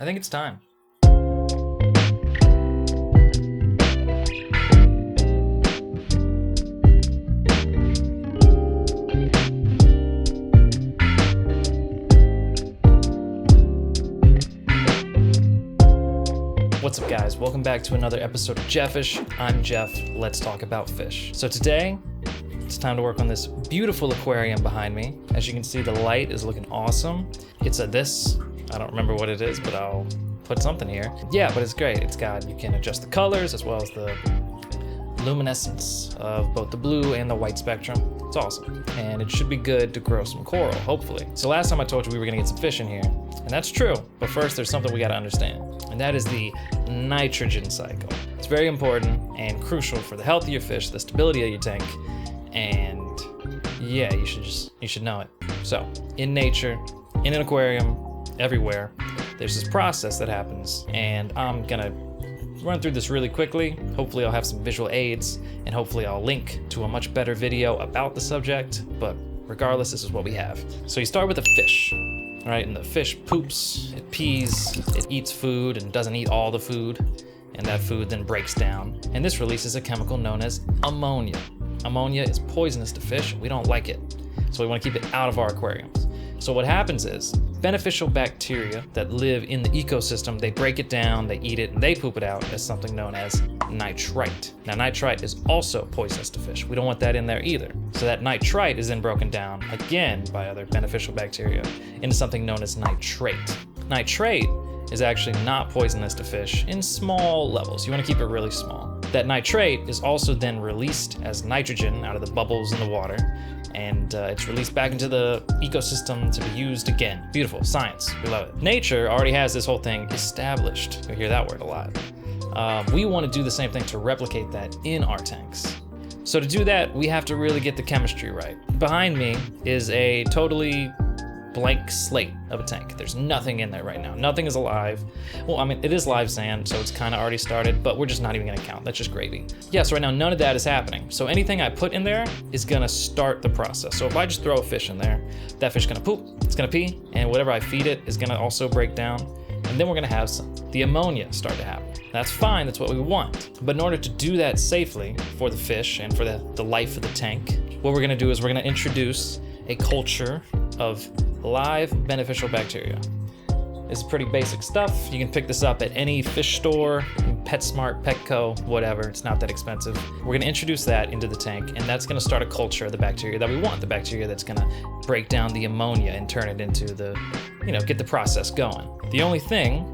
I think it's time. What's up, guys? Welcome back to another episode of Jeffish. I'm Jeff. Let's talk about fish. So today, it's time to work on this beautiful aquarium behind me. As you can see, the light is looking awesome. It's this. I don't remember what it is, but I'll put something here. Yeah, but it's great. You can adjust the colors as well as the luminescence of both the blue and the white spectrum. It's awesome. And it should be good to grow some coral, hopefully. So last time I told you we were gonna get some fish in here, and that's true. But first, there's something we gotta understand, and that is the nitrogen cycle. It's very important and crucial for the health of your fish, the stability of your tank, and yeah, you should know it. So, in nature, in an aquarium, everywhere, there's this process that happens, and I'm gonna run through this really quickly. Hopefully I'll have some visual aids, and hopefully I'll link to a much better video about the subject, but regardless, this is what we have. So you start with a fish, right? And the fish poops, it pees, it eats food and doesn't eat all the food, and that food then breaks down, and this releases a chemical known as ammonia. Ammonia is poisonous to fish, and we don't like it, so we want to keep it out of our aquariums. So what happens is, beneficial bacteria that live in the ecosystem, they break it down, they eat it, and they poop it out as something known as nitrite. Now, nitrite is also poisonous to fish. We don't want that in there either. So that nitrite is then broken down again by other beneficial bacteria into something known as nitrate. Nitrate is actually not poisonous to fish in small levels. You want to keep it really small. That nitrate is also then released as nitrogen out of the bubbles in the water, and it's released back into the ecosystem to be used again. Beautiful, science, we love it. Nature already has this whole thing established. You hear that word a lot. We want to do the same thing to replicate that in our tanks. So to do that, we have to really get the chemistry right. Behind me is a totally blank slate of a tank. There's nothing in there right now. Nothing is alive. Well, I mean, it is live sand, so it's kind of already started, but we're just not even gonna count. That's just gravy. Yeah, so right now, none of that is happening. So anything I put in there is gonna start the process. So if I just throw a fish in there, that fish is gonna poop, it's gonna pee, and whatever I feed it is gonna also break down. And then we're gonna have the ammonia start to happen. That's fine, that's what we want. But in order to do that safely for the fish and for the life of the tank, what we're gonna do is we're gonna introduce a culture of live beneficial bacteria. This is pretty basic stuff. You can pick this up at any fish store, PetSmart, Petco, whatever. It's not that expensive. We're gonna introduce that into the tank, and that's gonna start a culture of the bacteria that we want, the bacteria that's gonna break down the ammonia and turn it into get the process going. The only thing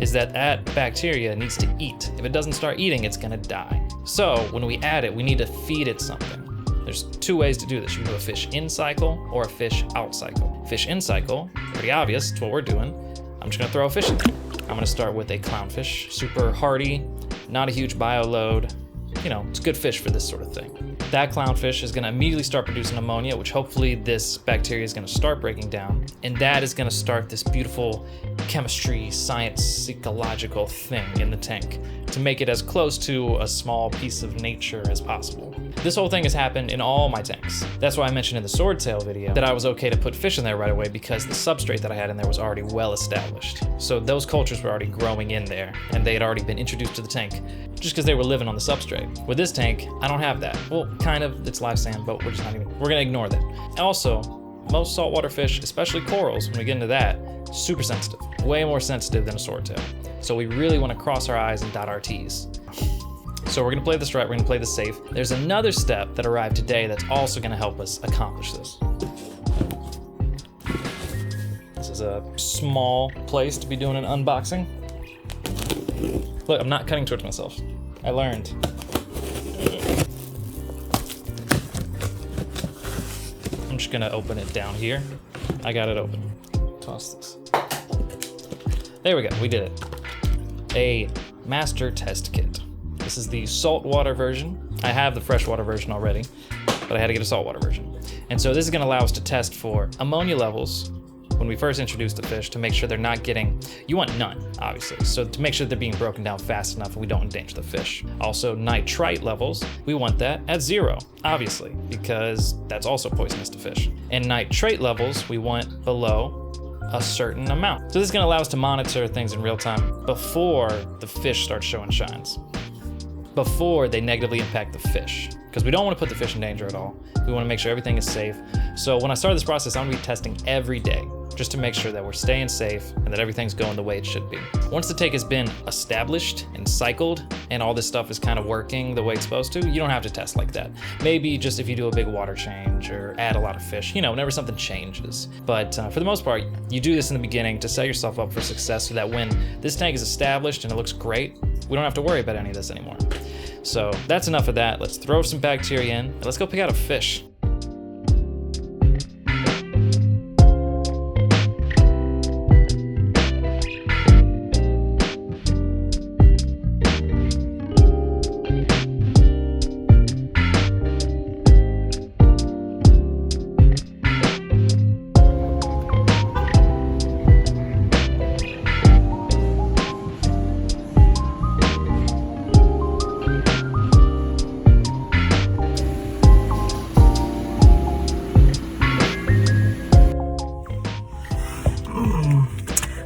is that bacteria needs to eat. If it doesn't start eating, it's gonna die. So when we add it, we need to feed it something. There's two ways to do this. You can do a fish in cycle or a fish out cycle. Fish in cycle, pretty obvious, it's what we're doing. I'm just gonna throw a fish in there. I'm gonna start with a clownfish, super hardy, not a huge bio load. It's good fish for this sort of thing. That clownfish is gonna immediately start producing ammonia, which hopefully this bacteria is gonna start breaking down. And that is gonna start this beautiful chemistry, science, ecological thing in the tank to make it as close to a small piece of nature as possible. This whole thing has happened in all my tanks. That's why I mentioned in the swordtail video that I was okay to put fish in there right away because the substrate that I had in there was already well established. So those cultures were already growing in there and they had already been introduced to the tank just because they were living on the substrate. With this tank, I don't have that. Well, kind of, it's live sand, but we're gonna ignore that. Also, most saltwater fish, especially corals, when we get into that, super sensitive, way more sensitive than a swordtail. So we really want to cross our I's and dot our T's. So we're gonna play this right, we're gonna play this safe. There's another step that arrived today that's also gonna help us accomplish this. This is a small place to be doing an unboxing. Look, I'm not cutting towards myself. I learned. I'm just gonna open it down here. I got it open. Toss this. There we go, we did it. A master test kit. This is the saltwater version. I have the freshwater version already, but I had to get a saltwater version. And so this is gonna allow us to test for ammonia levels when we first introduce the fish to make sure they're not getting, you want none, obviously. So to make sure they're being broken down fast enough and we don't endanger the fish. Also nitrite levels, we want that at 0, obviously, because that's also poisonous to fish. And nitrate levels, we want below a certain amount. So this is gonna allow us to monitor things in real time before the fish start showing shines, before they negatively impact the fish, because we don't want to put the fish in danger at all. We want to make sure everything is safe. So when I started this process, I'm gonna be testing every day just to make sure that we're staying safe and that everything's going the way it should be. Once the tank has been established and cycled and all this stuff is kind of working the way it's supposed to, you don't have to test like that. Maybe just if you do a big water change or add a lot of fish, you know, whenever something changes. But for the most part, you do this in the beginning to set yourself up for success so that when this tank is established and it looks great, we don't have to worry about any of this anymore. So that's enough of that. Let's throw some bacteria in and let's go pick out a fish.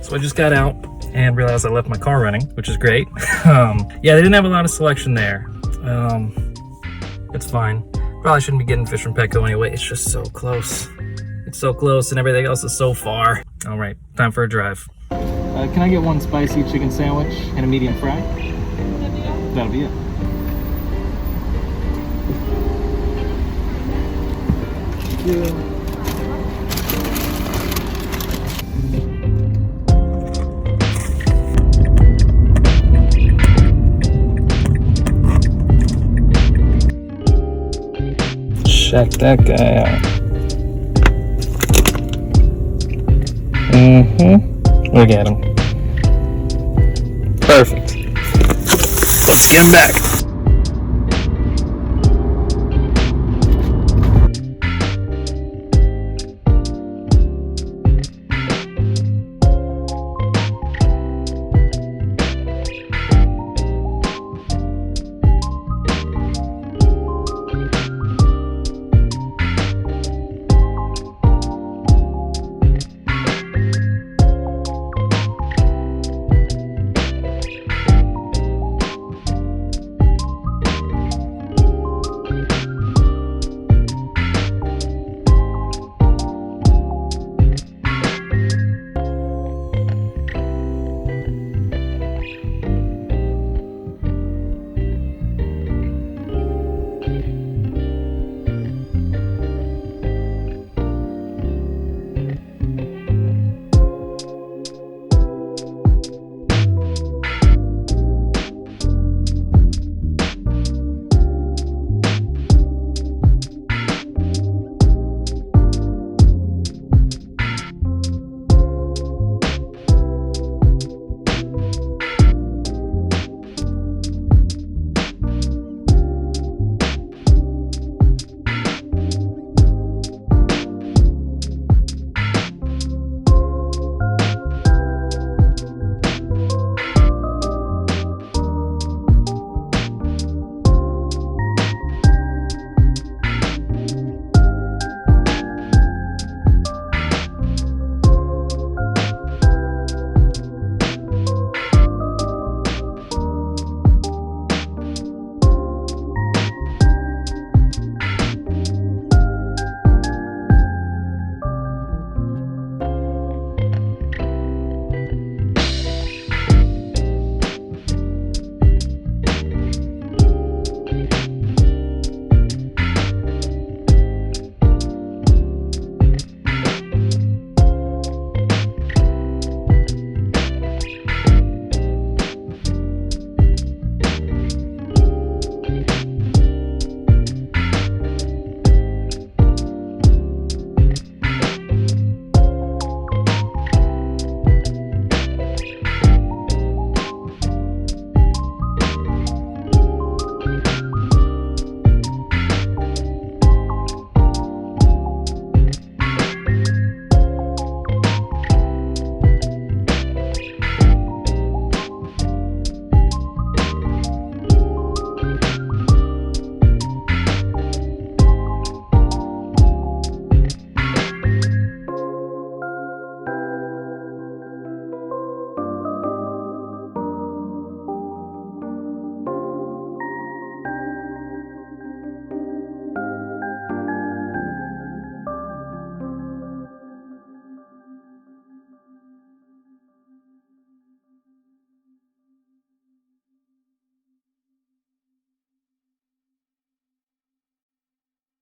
So I just got out and realized I left my car running, which is great. Yeah, they didn't have a lot of selection there. It's fine. Probably shouldn't be getting fish from Petco anyway. It's just so close. It's so close and everything else is so far. All right, time for a drive. Can I get one spicy chicken sandwich and a medium fry? That'll be it. Thank you. Check that guy out. Look at him. Perfect. Let's get him back.